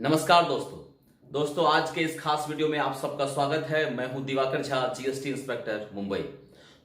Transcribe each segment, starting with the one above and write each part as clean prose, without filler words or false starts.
नमस्कार दोस्तों आज के इस खास वीडियो में आप सबका स्वागत है। मैं हूं दिवाकर झा, जीएसटी इंस्पेक्टर मुंबई।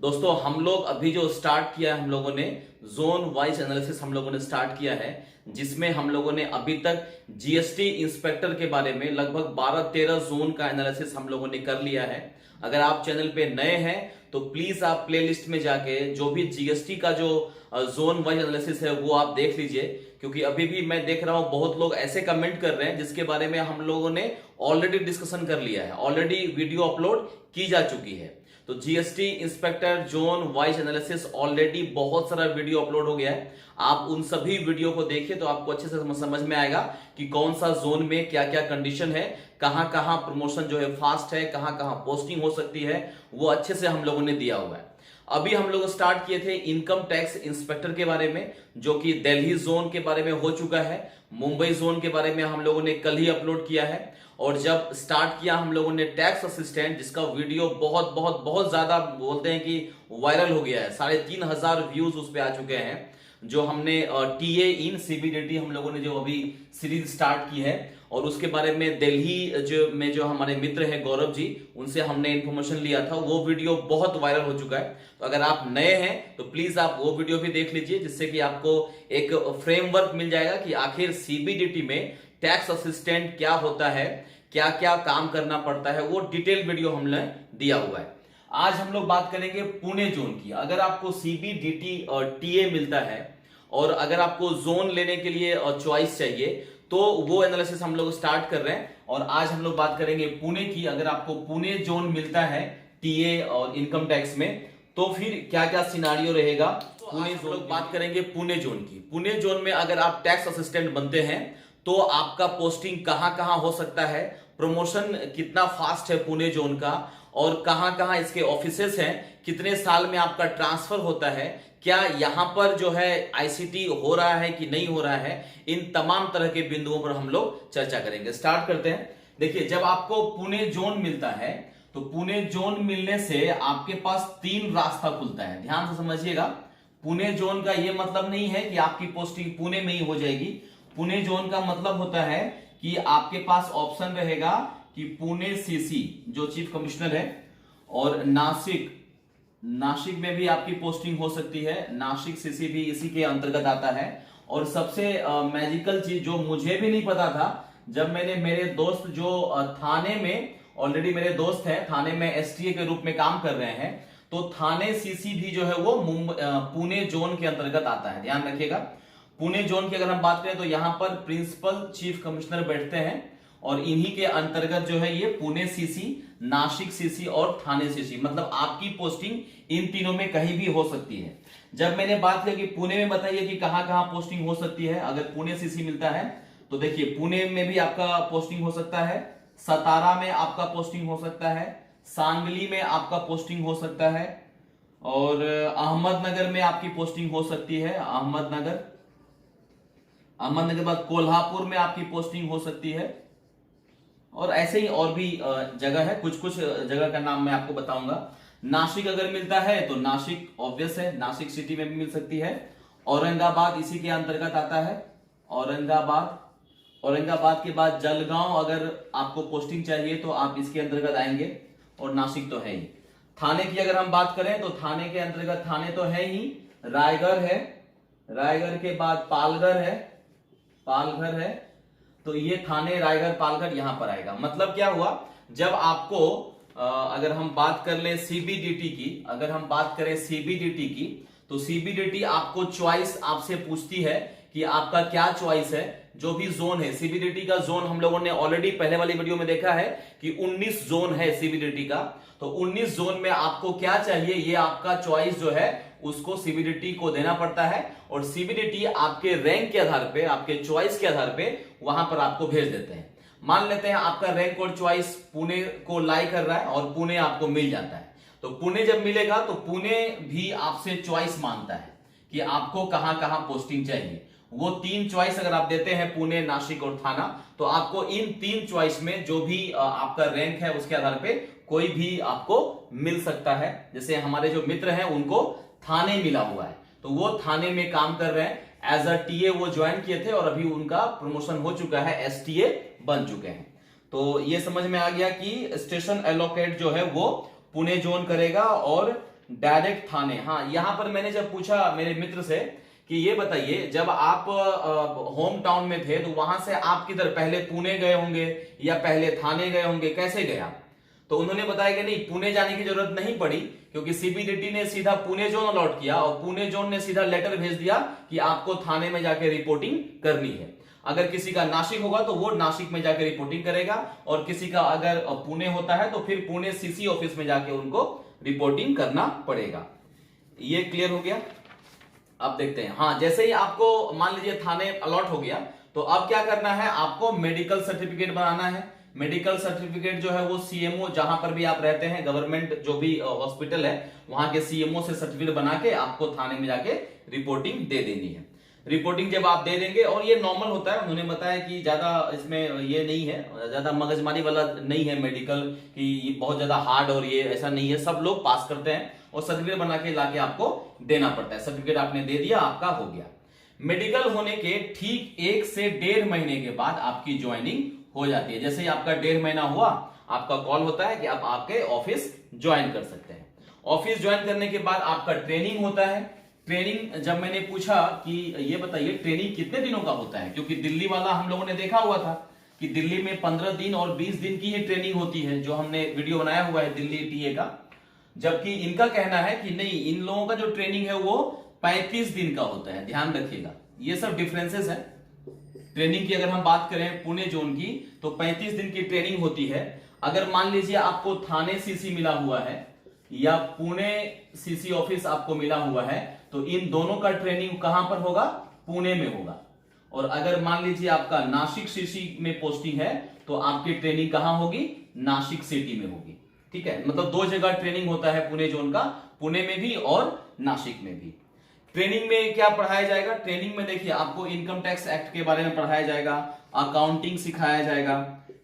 दोस्तों हम लोग अभी जो स्टार्ट किया है, हम लोगों ने जोन वाइज एनालिसिस हम लोगों ने स्टार्ट किया है, जिसमें हम लोगों ने अभी तक जीएसटी इंस्पेक्टर के बारे में लगभग 12-13 जोन का एनालिसिस हम लोगों ने कर लिया है। अगर आप चैनल पे नए हैं तो प्लीज आप प्लेलिस्ट में जाके जो भी जीएसटी का जो जोन वाइज एनालिसिस है वो आप देख लीजिए, क्योंकि अभी भी मैं देख रहा हूं बहुत लोग ऐसे कमेंट कर रहे हैं जिसके बारे में हम लोगों ने ऑलरेडी डिस्कशन कर लिया है, ऑलरेडी वीडियो अपलोड की जा चुकी है। तो GST inspector zone wise analysis already बहुत सारा वीडियो अपलोड हो गया है। आप उन सभी वीडियो को देखिए तो आपको अच्छे से समझ में आएगा कि कौन सा जोन में क्या क्या कंडीशन है, कहां कहां प्रमोशन जो है फास्ट है, कहां कहां पोस्टिंग हो सकती है, वो अच्छे से हम लोगों ने दिया हुआ है। अभी हम लोग स्टार्ट किए थे इनकम टैक्स इंस्पेक्टर के बारे में, जो कि दिल्ली जोन के बारे में हो चुका है। मुंबई जोन के बारे में हम लोगों ने कल ही अपलोड किया है। और जब स्टार्ट किया हम लोगों ने टैक्स असिस्टेंट, जिसका वीडियो बहुत बहुत बहुत ज्यादा बोलते हैं कि वायरल हो गया है, 3,500 व्यूज उस पर आ चुके हैं। जो हमने टीए इन सीबीडीटी हम लोगों ने जो अभी सीरीज स्टार्ट की है, और उसके बारे में दिल्ली जो हमारे मित्र हैं गौरव जी, उनसे हमने इंफॉर्मेशन लिया था। वो वीडियो बहुत वायरल हो चुका है। तो अगर आप नए हैं तो प्लीज आप वो वीडियो भी देख लीजिए, जिससे कि आपको एक फ्रेमवर्क मिल जाएगा कि आखिर सीबीडीटी में टैक्स असिस्टेंट क्या होता है, क्या क्या काम करना पड़ता है, वो डिटेल वीडियो हमने दिया हुआ है। आज हम लोग बात करेंगे पुणे जोन की। अगर आपको सीबीडीटी और टीए मिलता है और अगर आपको जोन लेने के लिए चॉइस चाहिए तो वो एनालिसिस हम लोग स्टार्ट कर रहे हैं। और आज हम लोग बात करेंगे पुणे की। अगर आपको पुणे जोन मिलता है टीए और इनकम टैक्स में तो फिर क्या क्या सिनारियो रहेगा। पुणे जोन लोग बात करेंगे पुणे जोन की। पुणे जोन में अगर आप टैक्स असिस्टेंट बनते हैं तो आपका पोस्टिंग कहां कहां हो सकता है, प्रमोशन कितना फास्ट है पुणे जोन का, और कहां कहां इसके ऑफिसेस हैं, कितने साल में आपका ट्रांसफर होता है, क्या यहां पर जो है आईसीटी हो रहा है कि नहीं हो रहा है, इन तमाम तरह के बिंदुओं पर हम लोग चर्चा करेंगे। स्टार्ट करते हैं। देखिए, जब आपको पुणे जोन मिलता है तो पुणे जोन मिलने से आपके पास 3 रास्ता खुलता है। ध्यान से समझिएगा, पुणे जोन का यह मतलब नहीं है कि आपकी पोस्टिंग पुणे में ही हो जाएगी। पुणे जोन का मतलब होता है कि आपके पास ऑप्शन रहेगा कि पुणे सीसी जो चीफ कमिश्नर है, और नासिक में भी आपकी पोस्टिंग हो सकती है। नासिक सीसी भी इसी के अंतर्गत आता है। और सबसे मैजिकल चीज जो मुझे भी नहीं पता था, जब मैंने मेरे दोस्त जो थाने में ऑलरेडी मेरे दोस्त हैं, थाने में एसटीए के रूप में काम कर रहे हैं, तो थाने सीसी भी जो है वो पुणे जोन के अंतर्गत आता है। ध्यान रखिएगा, पुणे जोन की अगर हम बात करें तो यहां पर प्रिंसिपल चीफ कमिश्नर बैठते हैं, और इन्हीं के अंतर्गत जो है ये पुणे सीसी, नासिक सीसी और थाने सीसी, मतलब आपकी पोस्टिंग इन तीनों में कहीं भी हो सकती है। जब मैंने बात की कि पुणे में बताइए कि कहां कहां पोस्टिंग हो सकती है, अगर पुणे सीसी मिलता है तो देखिए पुणे में भी आपका पोस्टिंग हो सकता है, सतारा में आपका पोस्टिंग हो सकता है, सांगली में आपका पोस्टिंग हो सकता है, और अहमदनगर में आपकी पोस्टिंग हो सकती है। अहमदनगर के बाद कोल्हापुर में आपकी पोस्टिंग हो सकती है, और ऐसे ही और भी जगह है। कुछ कुछ जगह का नाम मैं आपको बताऊंगा। नासिक अगर मिलता है तो नासिक ऑब्वियस है, नासिक सिटी में भी मिल सकती है। औरंगाबाद इसी के अंतर्गत आता है, औरंगाबाद के बाद जलगांव अगर आपको पोस्टिंग चाहिए तो आप इसके अंतर्गत आएंगे, और नासिक तो है ही। थाने की अगर हम बात करें तो थाने के अंतर्गत थाने तो है ही, रायगढ़ है, रायगढ़ के बाद पालघर है, तो ये थाने, रायगढ़, पालघर यहां पर आएगा। मतलब क्या हुआ, जब आपको अगर हम बात कर ले सीबीडीटी की, अगर हम बात करें सीबीडीटी की, तो सीबीडीटी आपको चॉइस आपसे पूछती है कि आपका क्या चॉइस है। जो भी जोन है, सीबीडीटी का जोन हम लोगों ने ऑलरेडी पहले वाली वीडियो में देखा है कि 19 जोन है सीबीडीटी का। तो 19 जोन में आपको क्या चाहिए, ये आपका चॉइस जो है उसको सीबीडीटी को देना पड़ता है, और सीबीडीटी आपके रैंक के आधार पे, आपके चॉइस के आधार पे वहां पर आपको भेज देते हैं। मान लेते हैं आपका रैंक और चॉइस पुणे को लाई कर रहा है और पुणे आपको मिल जाता है, तो पुणे जब मिलेगा तो पुणे भी आपसे चॉइस मांगता है कि आपको कहां कहां पोस्टिंग चाहिए। वो 3 चॉइस अगर आप देते हैं, पुणे, नासिक और थाना, तो आपको इन 3 चॉइस में जो भी आपका रैंक है उसके आधार पे कोई भी आपको मिल सकता है। जैसे हमारे जो मित्र हैं उनको थाने मिला हुआ है, तो वो थाने में काम कर रहे हैं। एज अ टीए वो ज्वाइन किए थे और अभी उनका प्रमोशन हो चुका है, एसटीए बन चुके हैं। तो ये समझ में आ गया कि स्टेशन एलोकेट जो है वो पुणे जोन करेगा और डायरेक्ट थाने। हाँ, यहां पर मैंने जब पूछा मेरे मित्र से कि ये बताइए, जब आप होम टाउन में थे तो वहां से आप किधर, पहले पुणे गए होंगे या पहले थाने गए होंगे, कैसे गया? तो उन्होंने बताया कि नहीं, पुणे जाने की जरूरत नहीं पड़ी, क्योंकि सीबीडीटी ने सीधा पुणे जोन अलॉट किया और पुणे जोन ने सीधा लेटर भेज दिया कि आपको थाने में जाके रिपोर्टिंग करनी है। अगर किसी का नासिक होगा तो वो नासिक में जाके रिपोर्टिंग करेगा, और किसी का अगर पुणे होता है तो फिर पुणे सीसी ऑफिस में जाके उनको रिपोर्टिंग करना पड़ेगा। ये क्लियर हो गया? अब देखते हैं। हाँ, जैसे ही आपको मान लीजिए थाने अलॉट हो गया तो अब क्या करना है, आपको मेडिकल सर्टिफिकेट बनाना है। मेडिकल सर्टिफिकेट जो है वो सीएमओ, जहां पर भी आप रहते हैं, गवर्नमेंट जो भी हॉस्पिटल है वहां के सीएमओ से सर्टिफिकेट बना के आपको थाने में जाके रिपोर्टिंग दे देनी है। रिपोर्टिंग जब आप दे देंगे, और ये नॉर्मल होता है, उन्होंने बताया कि ज्यादा इसमें ये नहीं है, ज्यादा मगजमारी वाला नहीं है मेडिकल कि ये बहुत ज्यादा हार्ड और ये ऐसा नहीं है, सब लोग पास करते हैं और सर्टिफिकेट बना के लाके आपको देना पड़ता है। सर्टिफिकेट आपने दे दिया, आपका हो गया। मेडिकल होने के ठीक 1 से 1.5 महीने के बाद आपकी ज्वाइनिंग हो जाती है। जैसे ही आपका 1.5 महीना हुआ, आपका कॉल होता है कि आप आपके ऑफिस ज्वाइन कर सकते हैं। ऑफिस ज्वाइन करने के बाद आपका ट्रेनिंग होता है। ट्रेनिंग जब मैंने पूछा कि ये बताइए ट्रेनिंग कितने दिनों का होता है, क्योंकि दिल्ली वाला हम लोगों ने देखा हुआ था कि दिल्ली में 15 दिन और 20 दिन की ही ट्रेनिंग होती है, जो हमने वीडियो बनाया हुआ है दिल्ली टीए का। जबकि इनका कहना है कि नहीं, इन लोगों का जो ट्रेनिंग है वो 35 दिन का होता है। ध्यान रखिएगा, ये सब डिफरेंसेस है। ट्रेनिंग की अगर हम बात करें पुणे जोन की, तो 35 दिन की ट्रेनिंग होती है। अगर मान लीजिए आपको थाने सीसी मिला हुआ है या पुणे सीसी ऑफिस आपको मिला हुआ है, तो इन दोनों का ट्रेनिंग कहां पर होगा? पुणे में होगा। और अगर मान लीजिए आपका नासिक सीसी में पोस्टिंग है तो आपकी ट्रेनिंग कहां होगी? नासिक सिटी में होगी। ठीक है, मतलब 2 जगह ट्रेनिंग होता है पुणे जोन का, पुणे में भी और नासिक में भी। ट्रेनिंग में क्या पढ़ाया जाएगा? ट्रेनिंग में देखिए आपको इनकम टैक्स एक्ट के बारे में पढ़ाया जाएगा, अकाउंटिंग सिखाया जाएगा,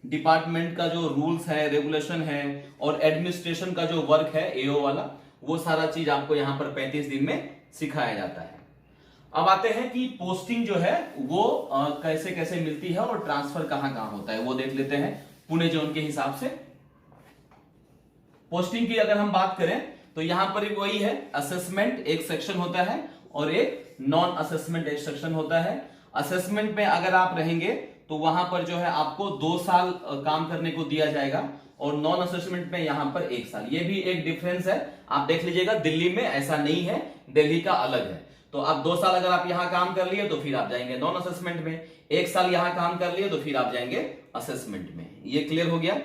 डिपार्टमेंट का जो रूल्स है, रेगुलेशन है, और एडमिनिस्ट्रेशन का जो वर्क है एओ वाला, वो सारा चीज आपको यहां पर 35 दिन में सिखाया जाता है। अब आते हैं कि पोस्टिंग जो है वो कैसे कैसे मिलती है और ट्रांसफर कहां कहां होता है, वो देख लेते हैं पुणे जोन के हिसाब से। पोस्टिंग की अगर हम बात करें तो यहां पर वही है, असेसमेंट एक सेक्शन होता है और एक नॉन असेसमेंट एक सेक्शन होता है। असेसमेंट में अगर आप रहेंगे तो वहां पर जो है आपको 2 साल काम करने को दिया जाएगा, और नॉन असेसमेंट में यहां पर 1 साल। ये भी एक डिफरेंस है, आप देख लीजिएगा। दिल्ली में ऐसा नहीं है, दिल्ली का अलग है। तो आप 2 साल अगर आप यहां काम कर लिए तो फिर आप जाएंगे नॉन असेसमेंट में, 1 साल यहां काम कर लिए तो फिर आप जाएंगे असेसमेंट में। ये क्लियर हो गया।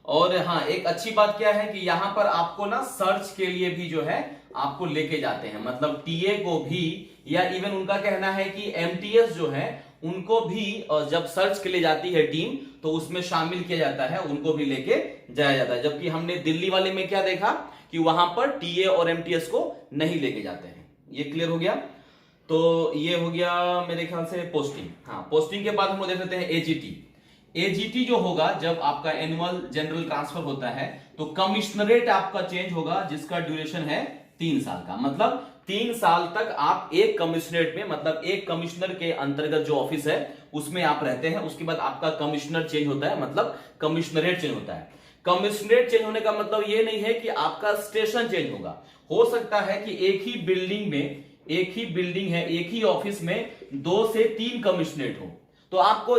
और हाँ, एक अच्छी बात क्या है कि यहां पर आपको ना सर्च के लिए भी जो है आपको लेके जाते हैं, मतलब टीए को भी, या इवन उनका कहना है कि एमटीएस जो है उनको भी जब सर्च के लिए जाती है टीम तो उसमें शामिल किया जाता है, उनको भी लेके जाया जाता है। जबकि हमने दिल्ली वाले में क्या देखा कि वहां पर टीए और एमटीएस को नहीं लेके जाते हैं। ये क्लियर हो गया। तो ये हो गया मेरे ख्याल से पोस्टिंग। हाँ, पोस्टिंग के बाद हम देख लेते हैं एजीटी। एजीटी जो होगा, जब आपका एनुअल जनरल ट्रांसफर होता है तो कमिश्नरेट आपका चेंज होगा, जिसका ड्यूरेशन है 3 साल का। मतलब 3 साल तक आप एक कमिश्नरेट में, मतलब एक कमिश्नर के अंतर्गत जो ऑफिस है उसमें आप रहते हैं। उसके बाद आपका कमिश्नर चेंज होता है, मतलब कमिश्नरेट चेंज होता है। कमिश्नरेट चेंज होने का मतलब ये नहीं है कि आपका स्टेशन चेंज होगा। हो सकता है कि एक ही बिल्डिंग में, एक ही बिल्डिंग है, एक ही ऑफिस में 2 से 3 कमिश्नरेट हो, तो आपको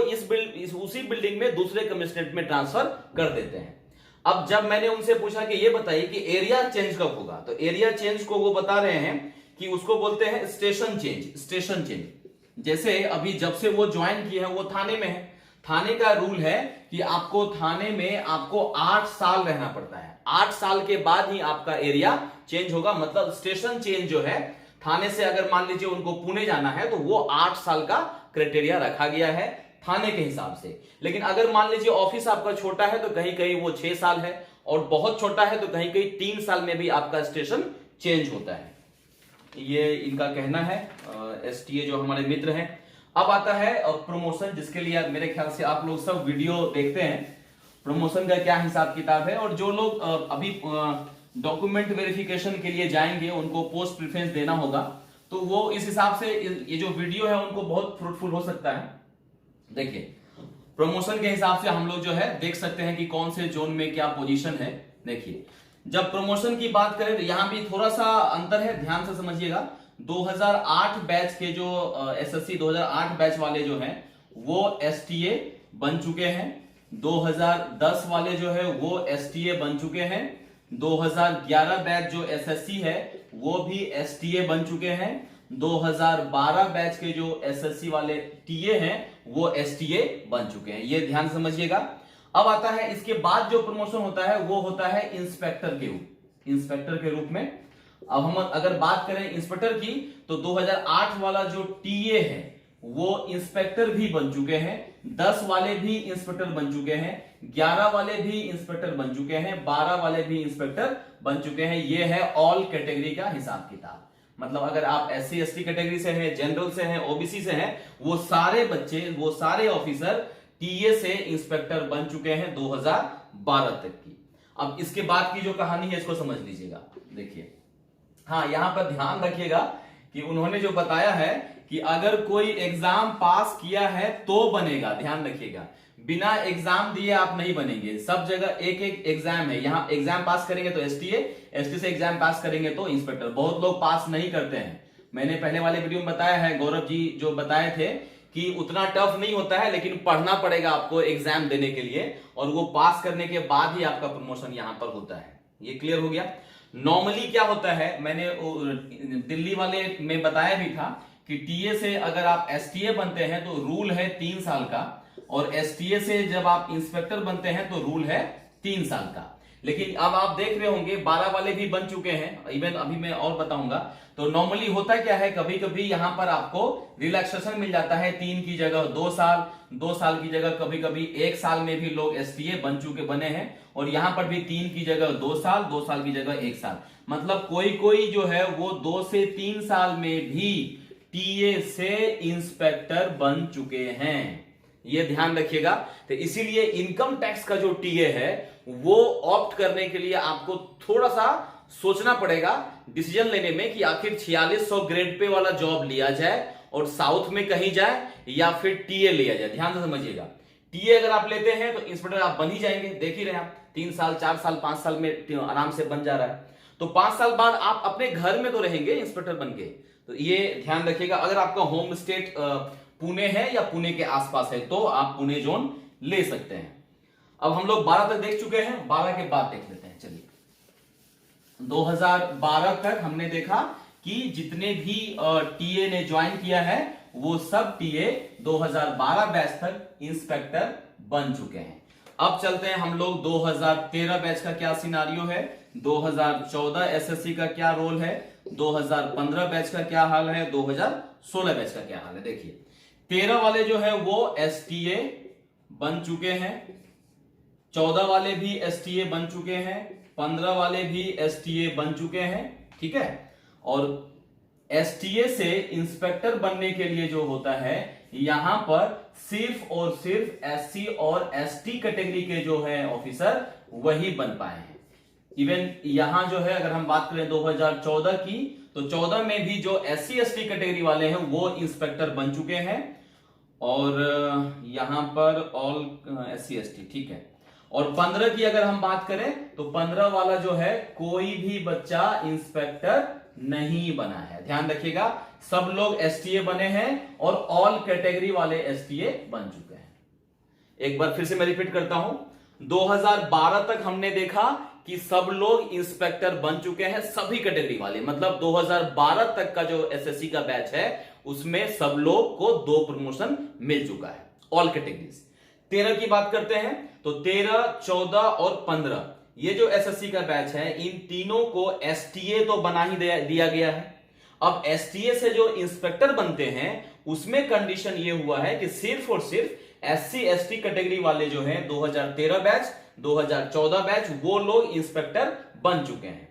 उसी बिल्डिंग में दूसरे कमिश्नरेट में ट्रांसफर कर देते हैं। अब जब मैंने उनसे पूछा कि ये बताइए कि एरिया चेंज कब होगा, तो एरिया चेंज को वो बता रहे हैं कि उसको बोलते हैं स्टेशन चेंज। स्टेशन चेंज जैसे अभी जब से वो ज्वाइन किए हैं वो थाने में है, थाने का रूल है कि आपको थाने में आपको 8 साल रहना पड़ता है। 8 साल के बाद ही आपका एरिया चेंज होगा। मतलब स्टेशन चेंज जो है, थाने से अगर मान लीजिए उनको पुणे जाना है तो वो 8 साल का क्राइटेरिया रखा गया है थाने के हिसाब से। लेकिन अगर मान लीजिए ऑफिस आपका छोटा है तो कहीं कहीं वो 6 साल है, और बहुत छोटा है तो कहीं कहीं 3 साल में भी आपका स्टेशन चेंज होता है। ये इनका कहना है, एसटीए जो हमारे मित्र हैं। अब आता है प्रमोशन, जिसके लिए मेरे ख्याल से आप लोग सब वीडियो देखते हैं। प्रमोशन का क्या हिसाब किताब है, और जो लोग अभी डॉक्यूमेंट वेरिफिकेशन के लिए जाएंगे उनको पोस्ट प्रेफरेंस देना होगा। तो वो इस हिसाब से ये जो वीडियो है उनको बहुत फ्रूटफुल हो सकता है। देखिए प्रमोशन के हिसाब से हम लोग जो है देख सकते हैं कि कौन से जोन में क्या पोजीशन है। देखिए जब प्रमोशन की बात करें तो यहां भी थोड़ा सा अंतर है, ध्यान से समझिएगा। 2008 बैच के जो एसएससी 2008 बैच वाले जो हैं वो एसटीए बन चुके हैं। 2010 वाले जो है वो एसटीए बन चुके हैं। 2011 बैच जो एसएससी है वो भी एसटीए बन चुके हैं। 2012 बैच के जो एसएससी वाले टीए हैं वो एसटीए बन चुके हैं। ये ध्यान समझिएगा। अब आता है इसके बाद जो प्रमोशन होता है वो होता है इंस्पेक्टर के रूप में। अब हम अगर बात करें इंस्पेक्टर की तो 2008 वाला जो टीए है वो इंस्पेक्टर भी बन चुके हैं। 10 वाले भी इंस्पेक्टर बन चुके हैं। 11 वाले भी इंस्पेक्टर बन चुके हैं। 12 वाले भी इंस्पेक्टर बन चुके हैं। ये है ऑल कैटेगरी का हिसाब किताब। मतलब अगर आप SC ST कैटेगरी से हैं, जनरल से हैं, ओबीसी से हैं, वो सारे बच्चे, वो सारे ऑफिसर टीए से इंस्पेक्टर बन चुके हैं 2012 तक की। अब इसके बाद की जो कहानी है इसको समझ लीजिएगा। देखिए हाँ, यहां पर ध्यान रखिएगा कि उन्होंने जो बताया है कि अगर कोई एग्जाम पास किया है तो बनेगा। ध्यान रखिएगा, बिना एग्जाम दिए आप नहीं बनेंगे। सब जगह एक एक एग्जाम है। यहां एग्जाम पास करेंगे तो एसटीए, एसटी से एग्जाम पास करेंगे तो इंस्पेक्टर। बहुत लोग पास नहीं करते हैं। मैंने पहले वाले वीडियो में बताया है, गौरव जी जो बताए थे कि उतना टफ नहीं होता है, लेकिन पढ़ना पड़ेगा आपको एग्जाम देने के लिए, और वो पास करने के बाद ही आपका प्रमोशन यहां पर होता है। ये क्लियर हो गया। नॉर्मली क्या होता है, मैंने दिल्ली वाले में बताया भी था कि टीए से अगर आप एसटीए बनते हैं तो रूल है 3 साल का, और एसटीए से जब आप इंस्पेक्टर बनते हैं तो रूल है 3 साल का। लेकिन अब आप देख रहे होंगे 12 वाले भी बन चुके हैं, इवन अभी मैं और बताऊंगा। तो नॉर्मली होता क्या है, कभी कभी यहां पर आपको रिलैक्सेशन मिल जाता है, 3 की जगह 2 साल, 2 साल की जगह कभी कभी 1 साल में भी लोग एसटीए बन चुके बने हैं, और यहां पर भी 3 की जगह 2 साल, 2 साल की जगह 1 साल। मतलब कोई कोई जो है वो 2 से 3 साल में भी टीए से इंस्पेक्टर बन चुके हैं। ये ध्यान रखिएगा। तो इसीलिए इनकम टैक्स का जो टीए है वो ऑप्ट करने के लिए आपको थोड़ा सा सोचना पड़ेगा डिसीजन लेने में कि आखिर 4600 ग्रेड पे वाला जॉब लिया जाए और साउथ में कहीं जाए या फिर टीए लिया जाए। ध्यान से समझिएगा, टीए अगर आप लेते हैं तो इंस्पेक्टर आप बन ही जाएंगे। देख ही रहे आप, 3 साल 4 साल 5 साल में आराम से बन जा रहा है। तो 5 साल बाद आप अपने घर में तो रहेंगे इंस्पेक्टर बन के। तो ये ध्यान रखिएगा। अगर आपका होम स्टेट पुणे है या पुणे के आसपास है तो आप पुणे जोन ले सकते हैं। अब हम लोग 12 तक देख चुके हैं, 12 के बाद देख लेते हैं। चलिए 2012 तक हमने देखा कि जितने भी टीए ने ज्वाइन किया है वो सब टीए 2012 बैच तक इंस्पेक्टर बन चुके हैं। अब चलते हैं हम लोग 2013 बैच का क्या सिनारियो है, 2014 एसएससी का क्या रोल है, 2015 बैच का क्या हाल है, 2016 बैच का क्या हाल है। देखिए 13 वाले जो है वो एसटीए बन चुके हैं, 14 वाले भी एसटीए बन चुके हैं, 15 वाले भी एसटीए बन चुके हैं। ठीक है, और एसटीए से इंस्पेक्टर बनने के लिए जो होता है यहां पर सिर्फ और सिर्फ एससी और एसटी कैटेगरी के जो है ऑफिसर वही बन पाए हैं। इवन यहां जो है अगर हम बात करें 2014 की तो 14 में भी जो एससी एसटी कैटेगरी वाले हैं वो इंस्पेक्टर बन चुके हैं, और यहां पर ऑल एससी एसटी। ठीक है, और 15 की अगर हम बात करें तो 15 वाला जो है कोई भी बच्चा इंस्पेक्टर नहीं बना है। ध्यान रखिएगा, सब लोग एसटीए बने हैं और ऑल कैटेगरी वाले एसटीए बन चुके हैं। एक बार फिर से मैं रिपीट करता हूं, 2012 तक हमने देखा कि सब लोग इंस्पेक्टर बन चुके हैं, सभी कैटेगरी वाले। मतलब 2012 तक का जो एसएससी का बैच है उसमें सब लोग को 2 प्रमोशन मिल चुका है, ऑल कैटेगरीज। 13 की बात करते हैं तो 13, 14 और 15 ये जो एसएससी का बैच है इन तीनों को एसटीए तो बना ही दिया गया है। अब एसटीए से जो इंस्पेक्टर बनते हैं उसमें कंडीशन ये हुआ है कि सिर्फ और सिर्फ एससी एसटी कैटेगरी वाले जो हैं 2013 बैच 2014 बैच वो लोग इंस्पेक्टर बन चुके हैं,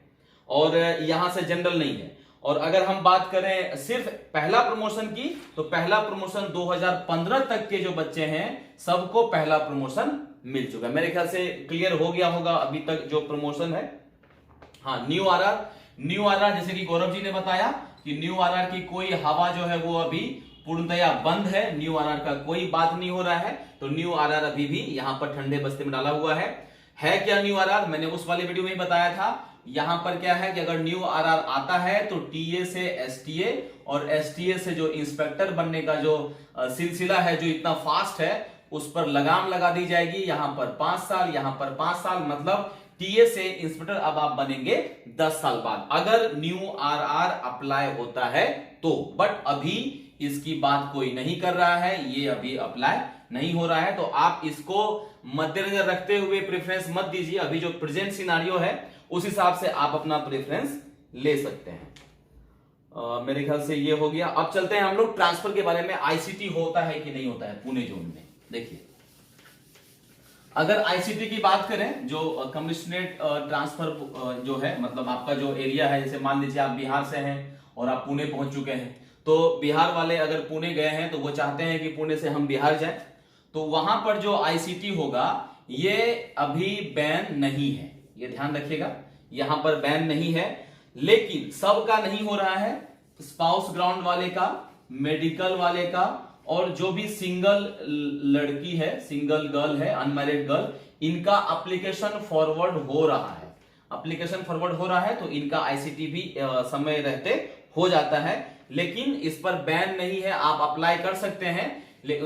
और यहां से जनरल नहीं है। और अगर हम बात करें सिर्फ पहला प्रमोशन की तो पहला प्रमोशन 2015 तक के जो बच्चे हैं सबको पहला प्रमोशन मिल चुका है। मेरे ख्याल से क्लियर हो गया होगा अभी तक जो प्रमोशन है। हाँ, न्यू आरआर जैसे कि गौरव जी ने बताया कि न्यू आरआर की कोई हवा जो है वो अभी पूर्णतया बंद है, न्यू आरआर का कोई बात नहीं हो रहा है। तो न्यू आरआर अभी भी यहां पर ठंडे बस्ते में डाला हुआ है क्या न्यू आरआर? मैंने उस वाले वीडियो में ही बताया था। यहां पर क्या है कि अगर न्यू आरआर आता है तो टीए से एसटीए और एसटीए से जो इंस्पेक्टर बनने का जो सिलसिला है, जो इतना फास्ट है, उस पर लगाम लगा दी जाएगी। यहां पर 5 साल, यहां पर 5 साल, मतलब टीए से इंस्पेक्टर अब आप बनेंगे 10 साल बाद, अगर न्यू आरआर अप्लाई होता है तो। बट अभी इसकी बात कोई नहीं कर रहा है, ये अभी अप्लाई नहीं हो रहा है। तो आप इसको मद्देनजर रखते हुए प्रेफरेंस मत दीजिए। अभी जो प्रेजेंट सिनारियो है उस हिसाब से आप अपना प्रेफरेंस ले सकते हैं। मेरे ख्याल से ये हो गया। अब चलते हैं हम लोग ट्रांसफर के बारे में। आईसीटी होता है कि नहीं होता है पुणे जोन में? देखिए, अगर आईसीटी की बात करें, जो कमिश्नरेट ट्रांसफर जो है, मतलब आपका जो एरिया है, जैसे मान लीजिए आप बिहार से हैं और आप पुणे पहुंच चुके हैं, तो बिहार वाले अगर पुणे गए हैं तो वो चाहते हैं कि पुणे से हम बिहार जाएं, तो वहां पर जो आईसीटी होगा ये अभी बैन नहीं है, ये ध्यान रखिएगा, यहां पर बैन नहीं है। लेकिन सबका नहीं हो रहा है, स्पाउस ग्राउंड वाले का, मेडिकल वाले का, और जो भी सिंगल लड़की है, सिंगल गर्ल है, अनमैरिड गर्ल, इनका एप्लीकेशन फॉरवर्ड हो रहा है। एप्लीकेशन फॉरवर्ड हो रहा है तो इनका आईसीटी भी समय रहते हो जाता है। लेकिन इस पर बैन नहीं है, आप अप्लाई कर सकते हैं।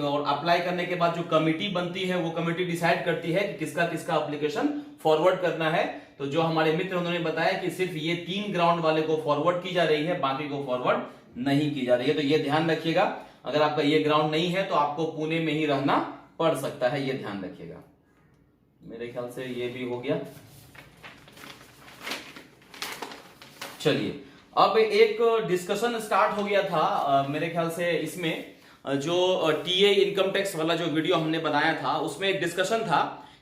और अप्लाई करने के बाद जो कमिटी बनती है वो कमिटी डिसाइड करती है कि किसका किसका एप्लीकेशन फॉरवर्ड करना है। तो जो हमारे मित्र उन्होंने बताया कि सिर्फ ये 3 ग्राउंड वाले को फॉरवर्ड की जा रही है, बाकी को फॉरवर्ड नहीं की जा रही है। तो ये ध्यान रखिएगा, अगर आपका ये ग्राउंड नहीं है तो आपको पुणे में ही रहना पड़ सकता है, ये ध्यान रखिएगा। मेरे ख्याल से ये भी हो गया। चलिए, अब एक डिस्कशन स्टार्ट हो गया था मेरे ख्याल से। इसमें जो टीए इनकम टैक्स वाला जो वीडियो हमने बनाया था उसमें एक डिस्कशन था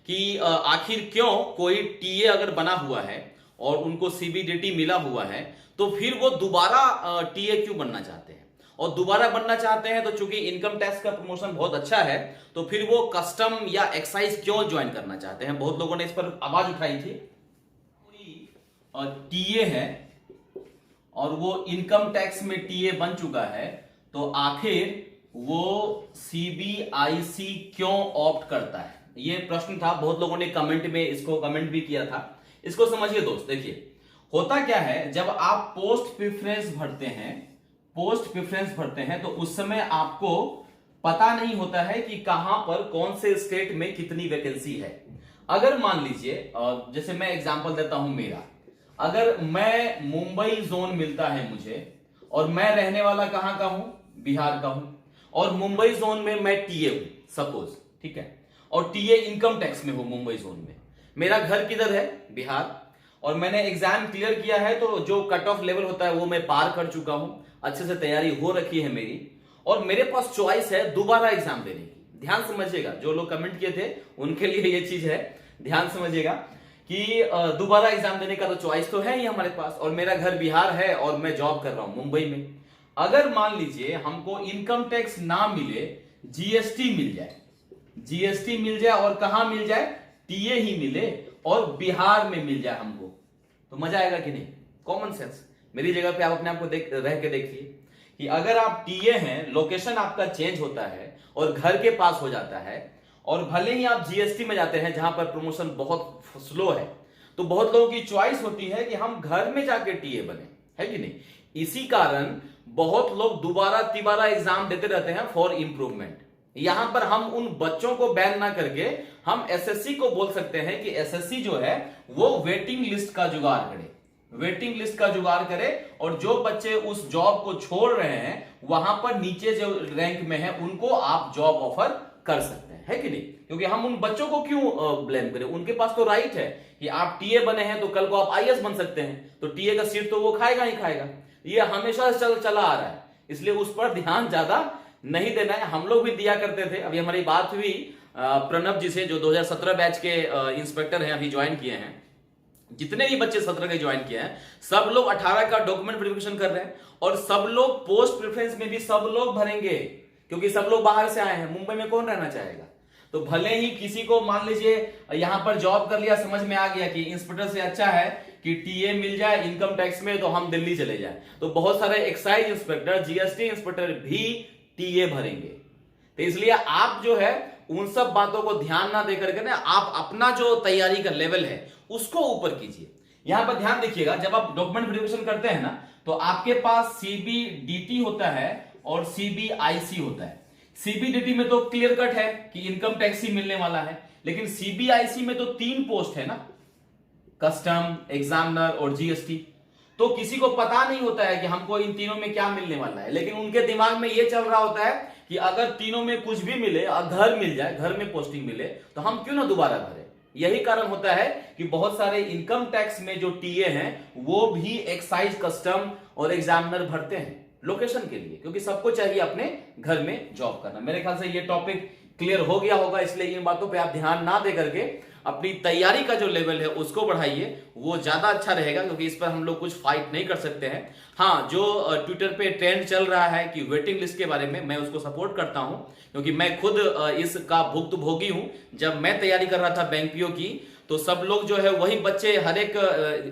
कि आखिर क्यों कोई टीए अगर बना हुआ है और उनको सीबीडीटी मिला हुआ है तो फिर वो दोबारा टीए क्यों बनना चाहते हैं। और दोबारा बनना चाहते हैं तो चूंकि इनकम टैक्स का प्रमोशन बहुत अच्छा है तो फिर वो कस्टम या एक्साइज क्यों ज्वाइन करना चाहते हैं। बहुत लोगों ने इस पर आवाज उठाई थी। टीए है और वो इनकम टैक्स में टीए बन चुका है तो आखिर वो सीबीआईसी क्यों ऑप्ट करता है, ये प्रश्न था। बहुत लोगों ने कमेंट में इसको कमेंट भी किया था। इसको समझिए दोस्त, देखिए होता क्या है, जब आप पोस्ट प्रेफरेंस भरते हैं तो उस समय आपको पता नहीं होता है कि कहां पर कौन से स्टेट में कितनी वैकेंसी है। अगर मान लीजिए, जैसे मैं एग्जांपल देता हूं मेरा, अगर मैं मुंबई जोन मिलता है मुझे और मैं रहने वाला कहां का हूं, बिहार का हूं, और मुंबई जोन में मैं टीए हूं सपोज, ठीक है, और टीए इनकम टैक्स में हूं मुंबई जोन में, मेरा घर किधर है, बिहार, और मैंने एग्जाम क्लियर किया है तो जो कट ऑफ लेवल होता है वो मैं पार कर चुका हूं, अच्छे से तैयारी हो रखी है मेरी, और मेरे पास चॉइस है दोबारा एग्जाम देने की। ध्यान समझिएगा, जो लोग कमेंट किए थे उनके लिए ये चीज है, ध्यान समझिएगा कि दोबारा एग्जाम देने का तो चॉइस तो है ही हमारे पास, और मेरा घर बिहार है और मैं जॉब कर रहा हूं मुंबई में। अगर मान लीजिए हमको इनकम टैक्स ना मिले, जीएसटी मिल जाए, जीएसटी मिल जाए और कहां मिल जाए, टीए ही मिले और बिहार में मिल जाए हमको, तो मजा आएगा कि नहीं। कॉमन सेंस, मेरी जगह पे आप अपने आप को रह के देखिए कि अगर आप टीए हैं, लोकेशन आपका चेंज होता है और घर के पास हो जाता है, और भले ही आप जीएसटी में जाते हैं जहां पर प्रमोशन बहुत स्लो है, तो बहुत लोगों की चॉइस होती है कि हम घर में जाके टीए बने, है कि नहीं। इसी कारण बहुत लोग दोबारा तिबारा एग्जाम देते रहते हैं फॉर इंप्रूवमेंट। यहां पर हम उन बच्चों को बैन ना करके हम एसएससी को बोल सकते हैं कि एसएससी जो है वो वेटिंग लिस्ट का जुगाड़ करे, वेटिंग लिस्ट का जुगाड़ करे, और जो बच्चे उस जॉब को छोड़ रहे हैं वहां पर नीचे जो रैंक में है उनको आप जॉब ऑफर कर सकते हैं, है कि नहीं। क्योंकि हम उन बच्चों को क्यों ब्लेम करें, उनके पास तो राइट है कि आप टीए बने हैं तो कल को आप आईएएस बन सकते हैं, तो टीए का सीट तो वो खाएगा ही खाएगा। ये हमेशा चला आ रहा है, इसलिए उस पर ध्यान ज्यादा नहीं देना है। हम लोग भी दिया करते थे। अभी हमारी बात हुई प्रणब जी से, जो 2017 बैच के इंस्पेक्टर हैं, अभी ज्वाइन किए हैं। जितने भी बच्चे 17 के ज्वाइन किए हैं सब लोग 18 का डॉक्यूमेंट वेरिफिकेशन कर रहे हैं, और सब लोग पोस्ट प्रेफरेंस में भी सब लोग भरेंगे, क्योंकि सब लोग बाहर से आए हैं, मुंबई में कौन रहना चाहेगा। तो भले ही किसी को मान लीजिए यहां पर जॉब कर लिया, समझ में आ गया कि इंस्पेक्टर से अच्छा है कि टीए मिल जाए इनकम टैक्स में, तो हम दिल्ली चले जाए, तो बहुत सारे एक्साइज इंस्पेक्टर, जीएसटी इंस्पेक्टर भी टीए भरेंगे। तो इसलिए आप जो है उन सब बातों को ध्यान ना देकर के ना आप अपना जो तैयारी का लेवल है उसको ऊपर कीजिए। यहां पर ध्यान देखिएगा, जब आप डॉक्यूमेंट वेरिफिकेशन करते हैं ना तो आपके पास सीबीडीटी होता है और सीबीआईसी होता है। सीबीडीटी में तो क्लियर कट है कि इनकम टैक्स ही मिलने वाला है, लेकिन सीबीआईसी में तो 3 पोस्ट है ना, कस्टम, एग्जामिनर और जीएसटी। तो किसी को पता नहीं होता है कि हमको इन तीनों में क्या मिलने वाला है, लेकिन उनके दिमाग में यह चल रहा होता है कि अगर तीनों में कुछ भी मिले और घर मिल जाए, घर में पोस्टिंग मिले, तो हम क्यों ना दोबारा भरें। यही कारण होता है कि बहुत सारे इनकम टैक्स में जो टीए हैं वो भी एक्साइज, कस्टम और एग्जामिनर भरते हैं लोकेशन के लिए, क्योंकि सबको चाहिए अपने घर में जॉब करना। मेरे ख्याल से ये टॉपिक क्लियर हो गया होगा, इसलिए इन बातों पे आप ध्यान ना दे करके अपनी तैयारी का जो लेवल है उसको बढ़ाइए, वो ज्यादा अच्छा रहेगा, क्योंकि इस पर हम लोग कुछ फाइट नहीं कर सकते हैं। हाँ, जो ट्विटर पे ट्रेंड चल रहा है कि वेटिंग लिस्ट के बारे में, मैं उसको सपोर्ट करता हूं, क्योंकि मैं खुद इसका भुक्तभोगी हूं। जब मैं तैयारी कर रहा था बैंक पीओ की, तो सब लोग जो है वही बच्चे हर एक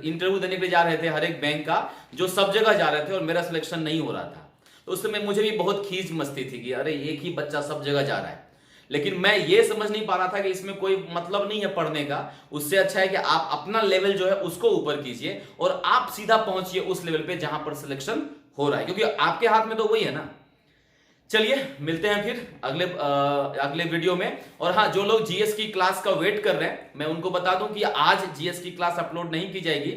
इंटरव्यू देने के लिए जा रहे थे, हर एक बैंक का, जो सब जगह जा रहे थे, और मेरा सिलेक्शन नहीं हो रहा था। तो उस समय मुझे भी बहुत खींच मस्ती थी कि अरे एक ही बच्चा सब जगह जा रहा है, लेकिन मैं ये समझ नहीं पा रहा था कि इसमें कोई मतलब नहीं है पढ़ने का। उससे अच्छा है कि आप अपना लेवल जो है उसको ऊपर कीजिए और आप सीधा पहुंचिए उस लेवल पे जहां पर सिलेक्शन हो रहा है, क्योंकि आपके हाथ में तो वही है ना। चलिए मिलते हैं फिर अगले वीडियो में। और हाँ, जो लोग जीएस की क्लास का वेट कर रहे हैं, मैं उनको बता दूं कि आज जीएस की क्लास अपलोड नहीं की जाएगी,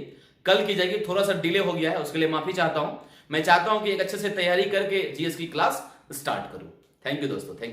कल की जाएगी। थोड़ा सा डिले हो गया है, उसके लिए माफी चाहता हूं। मैं चाहता हूं कि एक अच्छे से तैयारी करके जीएस की क्लास स्टार्ट करूं। थैंक यू दोस्तों, थैंक यू।